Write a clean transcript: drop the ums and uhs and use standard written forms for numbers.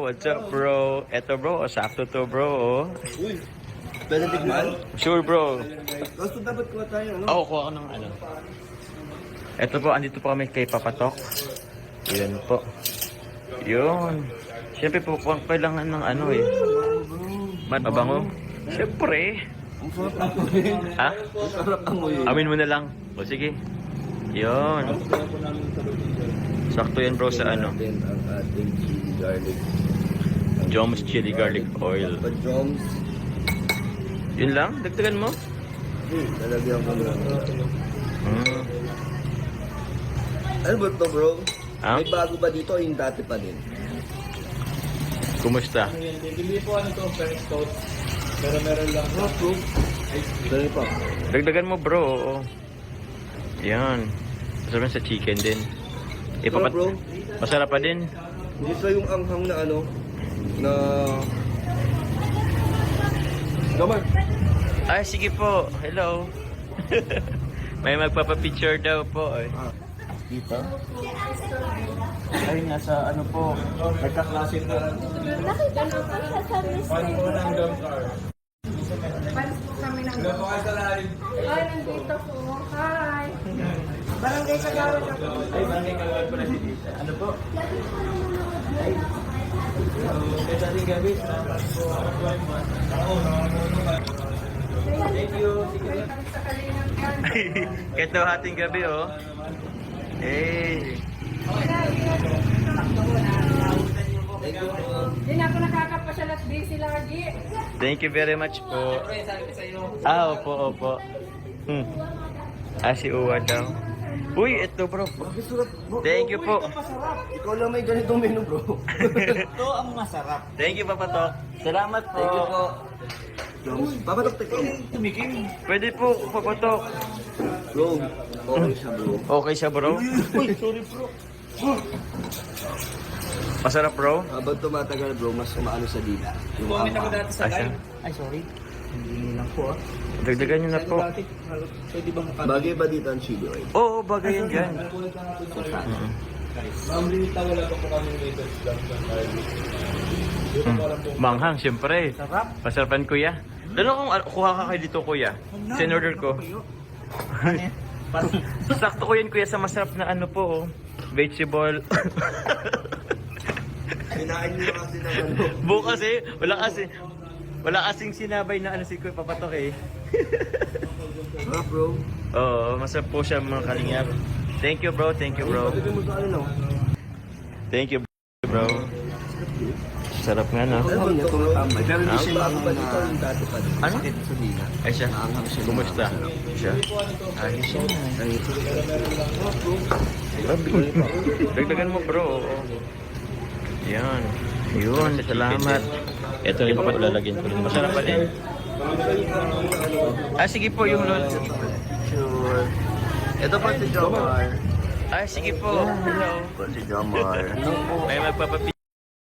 what's up bro? Eto bro, sakto to bro. Oh. Uy, pwede tignan? Sure bro. Gusto dapat kuha tayo, ano? Oo, kuha ko ng ano. Eto po, andito po kami kay Papatok. Yun po. Yun. Siyempre po, kailangan ng ano eh. Mabango? Siyempre. Ang sarap ang amoy. Ha? Ang sarap ang amoy. Amin mo na lang. O sige. Yun. Sakto yan bro sa ano. Natin ang ating chili garlic. Joms chili garlic oil. Pa-joms. Yun lang? Dagdagan mo? Lalagyan ko lang. Hmm. Ano ba ito, bro? Ha? May bago ba dito o yung dati pa din? Kumusta? Hindi po ano to, French toast. Pero meron lang. Bro. Dali pa. Dagdagan mo bro. Oo. Yan. Masarap sa chicken din. Sarap, bro. Masarap pa din. Hindi sa yung anghang na ano, na... Gaman. Ay, sige po. Hello. May magpapapicture daw po. Eh. Dito? Ay, nasa ano po. Nagkaklase na. Nakita na po siya sa list. Paano po ng dump car? Palis po kami ng Ilan po kayo sa live? Ay, nandito po. Hi! Barangay sa gawin ako. Ay, maraming kagawad po na si Tita. Ano po? Ay. Kaya sa ating gabi, salamat po. Ako, nakakuno ka. Thank you. Sige. Sa kalinang yan. Ito hating gabi oh. Eh. Hindi na ako nakakapasyal at busy lagi. Thank you very much po. Opo, opo. Hmm. Si Uwa daw. Uy, ito bro. Sarap, bro. Thank you po. Ikaw lang may ganitong menu, bro. Ito ang masarap. Thank you, Papatok. Salamat po. Thank you po. Joms. Papatok ko. Tumikim. Pwede po, Papatok. Bro, okay siya, bro. Okay siya, bro? Uy, sorry bro. Masarap, bro? Habang tumatagal, bro, mas umaano sa dila. Yung Comment ako ama. dati sa Asa? live. Ay, sorry. Hindi lang po ah. Dagdagan nyo na po. Dati, pwede ba mukha? Bagay ba dito ang chili oil? Oo, bagay yan dyan. Nakulat lang ako sa live. Ma'am Rita, wala pa po kami latest vlog ng live. Hindi ko alam po. Manghang, siyempre. Sarap. Masarapan, kuya. Tanong kung kuha ka kayo dito, kuya. Sinorder ko. Sakto ko yan, kuya, sa masarap na ano po, oh. Vegetable. Kinain niyo kasi ng ano. Bukas eh. Wala kasing sinabay na ano si Kuya Papatok eh. Sarap, bro. Oo, masarap po siya mga kalingap. Thank you bro, thank you bro. Pagdating mo sa ano? Thank you bro. Sarap nga no. Ano niya tumatambay? Pero hindi Ah, siya bago ba dito yung dati pa din? Ano? Sa dila. Ay siya. Naanghang siya. Kumusta? Siya. Ayos siya. Ay, Grabe. Dagdagan mo bro. Oo. Yan. Yun, salamat. Ito rin papalalagyan ko rin. Masarap pa din. Sige po yung lol. sure. Ito pa si Jomar. Sige po. Hello. Pa si Jomar. May magpapapi.